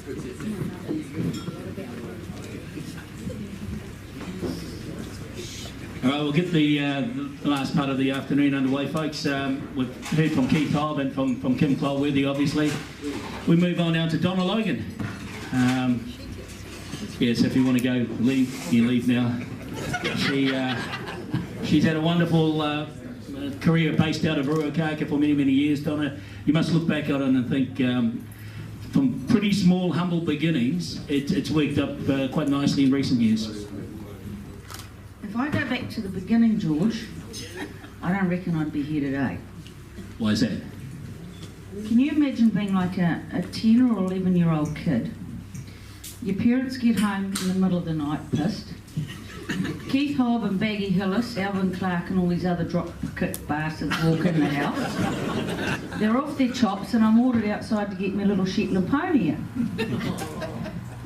All right, we'll get the last part of the afternoon underway, folks. We've heard from Keith Hobb and from Kim Clolworthy, obviously. We move on now to Donna Logan. Yes, if you want to go leave, you leave now. She's had a wonderful career based out of Ruakaka for many, many years. Donna, you must look back on it and think from pretty small, humble beginnings, it's worked up quite nicely in recent years. If I go back to the beginning, George, I don't reckon I'd be here today. Why is that? Can you imagine being like a 10 or 11-year-old kid? Your parents get home in the middle of the night pissed. Keith Hobb and Baggy Hillis, Alvin Clark and all these other drop-kick bastards walk in the house. They're off their chops and I'm ordered outside to get my little Shetland pony in.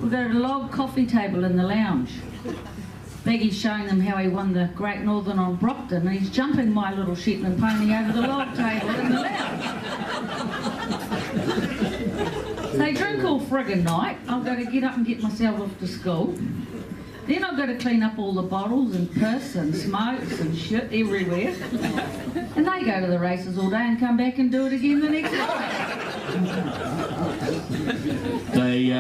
We've got a log coffee table in the lounge. Baggy's showing them how he won the Great Northern on Brockton and he's jumping my little Shetland pony over the log table in the lounge. They drink all friggin' night. I've got to get up and get myself off to school. Then I've got to clean up all the bottles and piss and smokes and shit everywhere. And they go to the races all day and come back and do it again the next day. They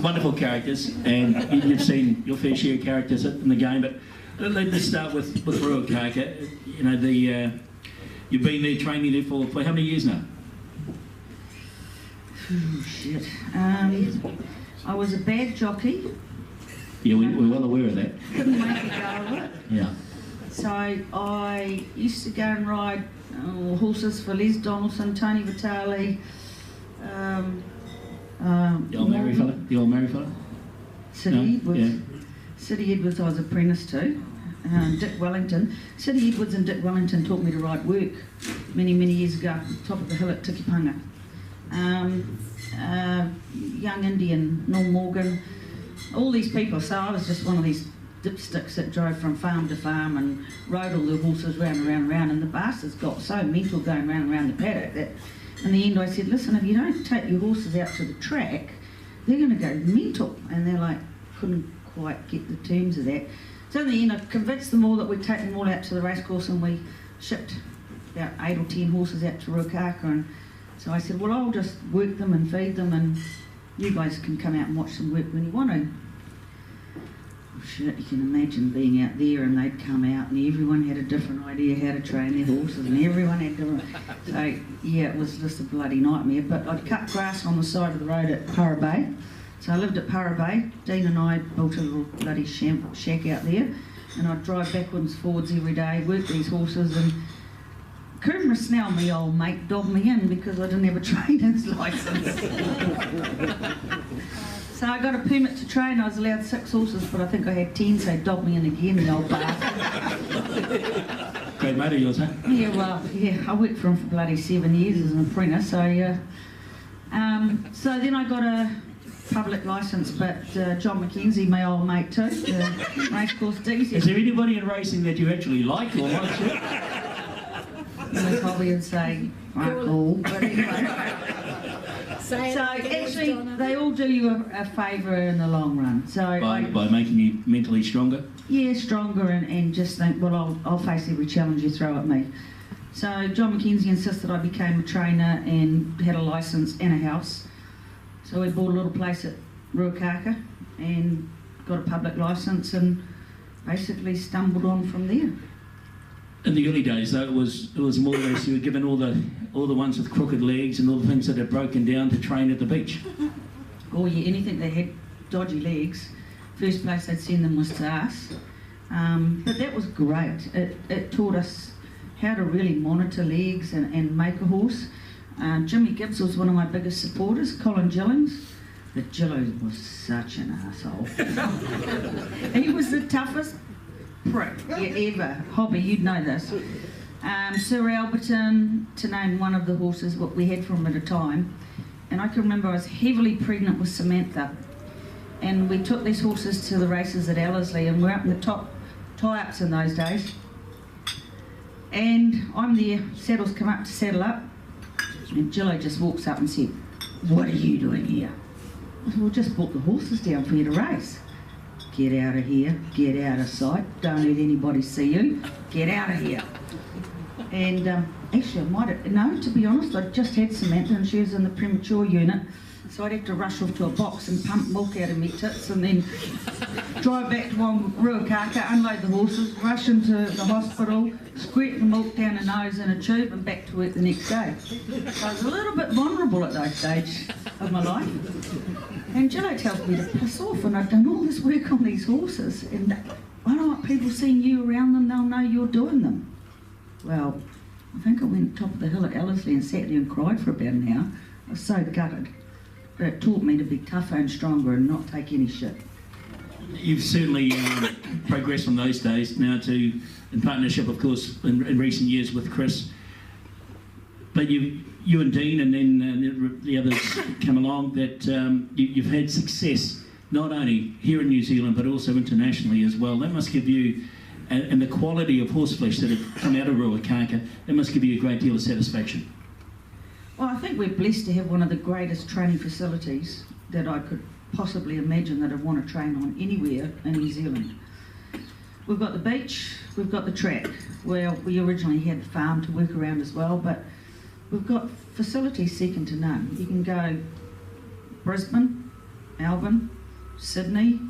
wonderful characters, and you've seen your fair share of characters in the game. But let's start with Ruakaka. You know, you've been there training there for how many years now? Oh, shit. I was a bad jockey. Yeah, we're well aware of that. Couldn't make a go of it. Yeah. So I used to go and ride horses for Les Donaldson, Tony Vitale, The old Mary fella? City Edwards. Yeah. City Edwards I was apprentice to. Dick Wellington. City Edwards and Dick Wellington taught me to ride work many, many years ago, top of the hill at Tikipanga. Young Indian, Norm Morgan, all these people. So I was just one of these dipsticks that drove from farm to farm and rode all the horses round and round and round, and the bastards got so mental going round and round the paddock that in the end I said, listen, if you don't take your horses out to the track, they're going to go mental. And they're like, couldn't quite get the terms of that. So in the end I convinced them all that we'd take them all out to the racecourse, and we shipped about 8 or 10 horses out to Ruakaka. And so I said, well, I'll just work them and feed them, and you guys can come out and watch them work when you want to. Well, shit, you can imagine being out there and they'd come out and everyone had a different idea how to train their horses, and everyone had different... So, yeah, it was just a bloody nightmare. But I'd cut grass on the side of the road at Para Bay. So I lived at Para Bay. Dean and I built a little bloody shack out there, and I'd drive backwards and forwards every day, work these horses, and Coomera Snell, my old mate, dobbed me in because I didn't have a trainer's licence. So I got a permit to train. I was allowed 6 horses, but I think I had 10, so he dobbed me in again, the old bastard. Great mate of yours, huh? Yeah, well, yeah, I worked for him for bloody 7 years as an apprentice, so so then I got a public licence, but John McKenzie, my old mate too, the racecourse DC. Is there anybody in racing that you actually like or like? I'd probably would say, fuck all, but anyway. So actually, they all do you a favour in the long run. So By making you mentally stronger? Yeah, stronger, and just think, well, I'll face every challenge you throw at me. So John McKenzie insisted I became a trainer and had a licence and a house. So we bought a little place at Ruakaka and got a public licence and basically stumbled on from there. In the early days, though, it was more or less you were given all the ones with crooked legs and all the things that had broken down to train at the beach. Oh yeah, anything that had dodgy legs, first place they'd send them was to us. But that was great. It taught us how to really monitor legs and make a horse. Jimmy Gibbs was one of my biggest supporters, Colin Gillings. But Gillo was such an arsehole. He was the toughest prick ever. Hobby, you'd know this. Sir Alberton, to name one of the horses, what we had from him at a time. And I can remember I was heavily pregnant with Samantha. And we took these horses to the races at Ellerslie, and we're up in the top tie-ups in those days. And I'm there, saddles come up to saddle up, and Gillo just walks up and said, "What are you doing here?" I said, well, just brought the horses down for you to race. Get out of here, get out of sight, don't let anybody see you, get out of here. And actually, I might have, no, to be honest, I just had Samantha and she was in the premature unit, so I'd have to rush off to a box and pump milk out of my tits and then drive back to Ruakaka, unload the horses, rush into the hospital, squirt the milk down the nose in a tube and back to work the next day. So I was a little bit vulnerable at those stages of my life. And Gillo tells me to piss off, and I've done all this work on these horses, and I don't want people seeing you around them, they'll know you're doing them. Well, I think I went top of the hill at Ellerslie and sat there and cried for about an hour. I was so gutted. But it taught me to be tougher and stronger and not take any shit. You've certainly progressed from those days now to, in partnership, of course, in recent years with Chris. But you and Dean and then the others come along, that you've had success not only here in New Zealand but also internationally as well. That must give you, and the quality of horseflesh that have come out of Ruakaka, that must give you a great deal of satisfaction. Well, I think we're blessed to have one of the greatest training facilities that I could possibly imagine that I'd want to train on anywhere in New Zealand. We've got the beach, we've got the track. Well, we originally had the farm to work around as well, but we've got facilities second to none. You can go Brisbane, Melbourne, Sydney,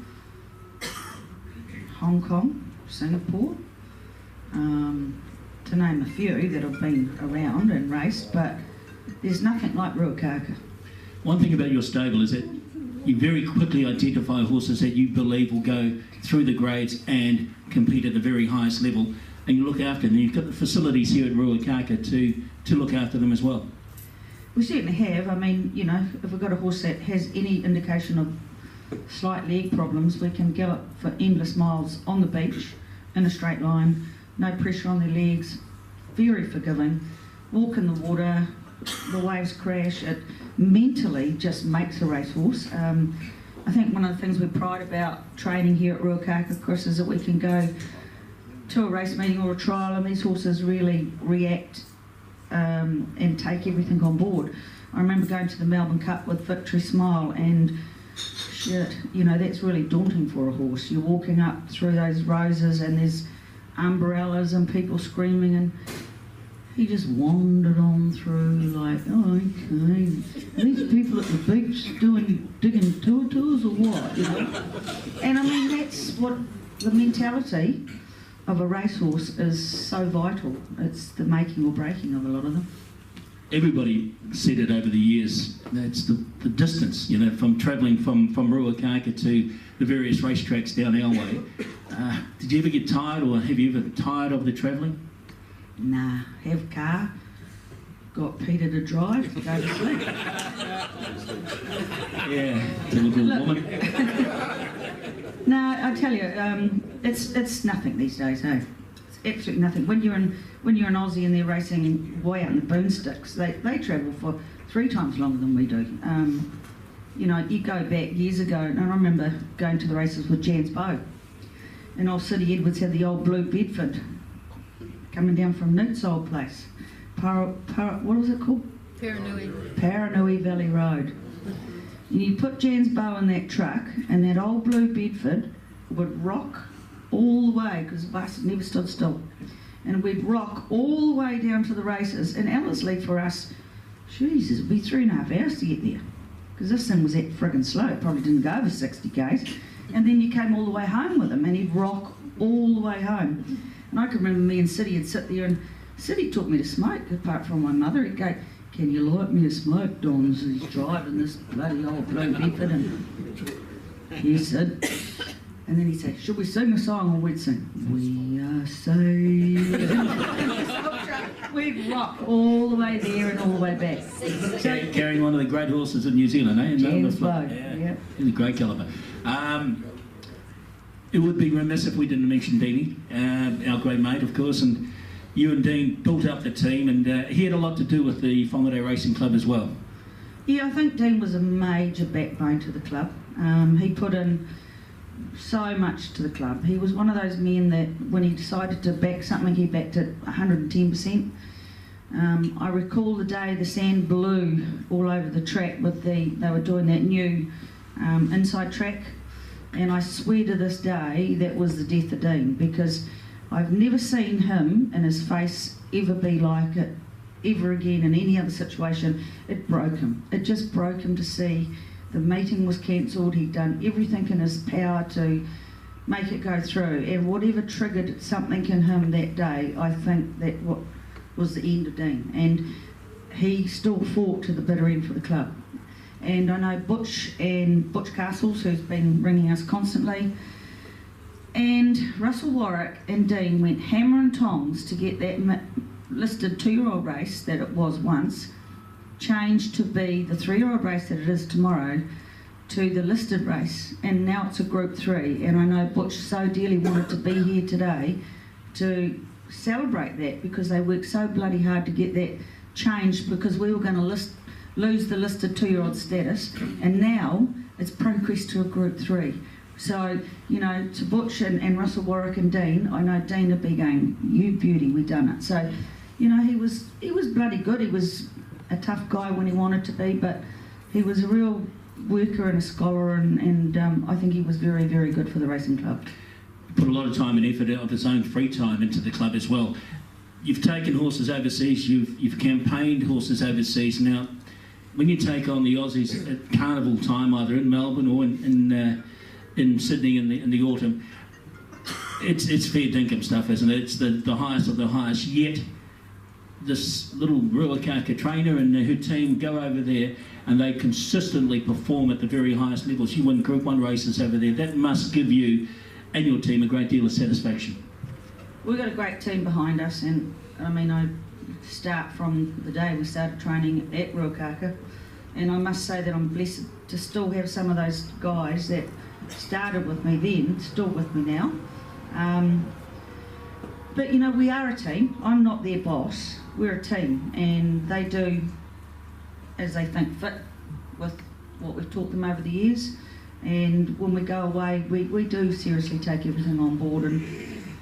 Hong Kong, Singapore, to name a few that have been around and raced, but there's nothing like Ruakaka. One thing about your stable is that you very quickly identify horses that you believe will go through the grades and compete at the very highest level, and you look after them. You've got the facilities here at Ruakaka to look after them as well. We certainly have. I mean, you know, if we've got a horse that has any indication of slight leg problems, we can gallop for endless miles on the beach in a straight line, no pressure on their legs, very forgiving, walk in the water, the waves crash. It mentally just makes a racehorse. I think one of the things we pride about training here at Ruakaka, Chris, is that we can go to a race meeting or a trial and these horses really react and take everything on board. I remember going to the Melbourne Cup with Victory Smile, and shit, you know, that's really daunting for a horse. You're walking up through those roses and there's umbrellas and people screaming, and he just wandered on through like, oh, okay, are these people at the beach digging tuatus or what, you know? And I mean, that's what the mentality of a racehorse is so vital. It's the making or breaking of a lot of them. Everybody said it over the years, that's the distance, you know, from travelling from Ruakaka to the various racetracks down our way. Did you ever get tired, or have you ever tired of the travelling? Nah, have car, got Peter to drive, go to sleep. Yeah, it's a little woman. No, I tell you, it's nothing these days, hey? It's absolutely nothing. When you're an Aussie and they're racing way out in the boomsticks, they travel for 3 times longer than we do. You know, you go back years ago, and I remember going to the races with Jans Bow, and old City Edwards had the old blue Bedford coming down from Newt's old place. What was it called? Paranui Valley Road. And you put Jans Bow in that truck, and that old blue Bedford would rock all the way, because the bus never stood still. And we'd rock all the way down to the races. And Ellerslie for us, Jesus, it'd be 3.5 hours to get there, because this thing was that friggin' slow. It probably didn't go over 60 k's. And then you came all the way home with him, and he'd rock all the way home. And I can remember me and City would sit there, and City taught me to smoke, apart from my mother. He'd go, "Can you light me a smoke, Don?" As he's driving this bloody old blue Bedford. And yes, Sid. And then he'd say, "Should we sing a song?" Or we'd sing, "We are saved." We'd rock all the way there and all the way back. Carrying one of the great horses in New Zealand, eh? Jans Bow, yeah. He's a great calibre. It would be remiss if we didn't mention Deanie, our great mate, of course, and you and Dean built up the team, and he had a lot to do with the Whangarei Racing Club as well. Yeah, I think Dean was a major backbone to the club. He put in so much to the club. He was one of those men that when he decided to back something, he backed it 110%. I recall the day the sand blew all over the track with they were doing that new inside track, and I swear to this day that was the death of Dean, because I've never seen him and his face ever be like it ever again in any other situation. It broke him. It just broke him to see the meeting was cancelled. He'd done everything in his power to make it go through, and whatever triggered something in him that day, I think that what was the end of Dean, and he still fought to the bitter end for the club. And I know Butch Castles, who's been ringing us constantly, and Russell Warwick and Dean went hammer and tongs to get that listed 2-year-old race that it was once changed to be the 3-year-old race that it is tomorrow, to the listed race, and now it's a Group 3. And I know Butch so dearly wanted to be here today to celebrate that, because they worked so bloody hard to get that changed, because we were going to lose the listed 2-year-old status, and now it's progressed to a Group 3. So, you know, to Butch and Russell Warwick and Dean, I know Dean would be going, you beauty, we done it. So, you know, he was bloody good. He was a tough guy when he wanted to be, but he was a real worker and a scholar, and I think he was very, very good for the racing club. Put a lot of time and effort of his own free time into the club as well. You've taken horses overseas, you've campaigned horses overseas. Now, when you take on the Aussies at carnival time, either in Melbourne or in Sydney in the autumn, it's fair dinkum stuff, isn't it? It's the highest of the highest. Yet this little Ruakaka trainer and her team go over there and they consistently perform at the very highest levels. You win Group 1 races over there. That must give you and your team a great deal of satisfaction. We've got a great team behind us, and I mean, I start from the day we started training at Ruakaka, and I must say that I'm blessed to still have some of those guys that started with me then, still with me now. But you know, we are a team. I'm not their boss. We're a team, and they do as they think fit with what we've taught them over the years. And when we go away, we do seriously take everything on board, and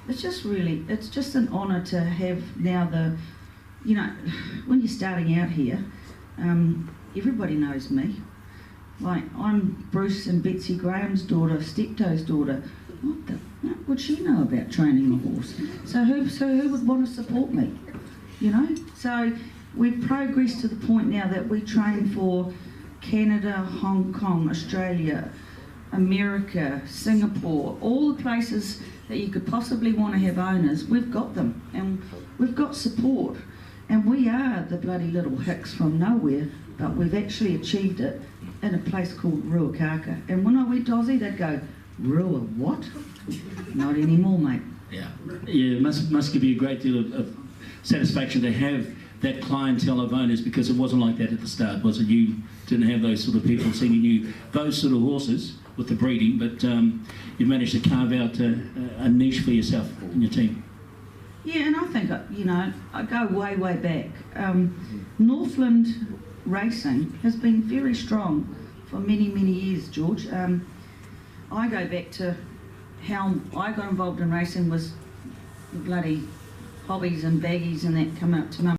it's just an honour to have now you know, when you're starting out here, everybody knows me. Like, I'm Bruce and Betsy Graham's daughter, Steptoe's daughter. What would she know about training a horse? So who would want to support me? You know? So we've progressed to the point now that we train for Canada, Hong Kong, Australia, America, Singapore, all the places that you could possibly want to have owners. We've got them, and we've got support, and we are the bloody little hicks from nowhere, but we've actually achieved it in a place called Ruakaka. And when I went to Aussie, they'd go, Rua what? Not anymore, mate. Yeah, it must give you a great deal of satisfaction to have that clientele of owners, because it wasn't like that at the start, was it? You didn't have those sort of people sending you those sort of horses with the breeding, but you managed to carve out a niche for yourself and your team. Yeah, and I think, you know, I go way, way back. Northland Racing has been very strong for many, many years, George. I go back to how I got involved in racing was bloody hobbies and baggies and that come up to mum.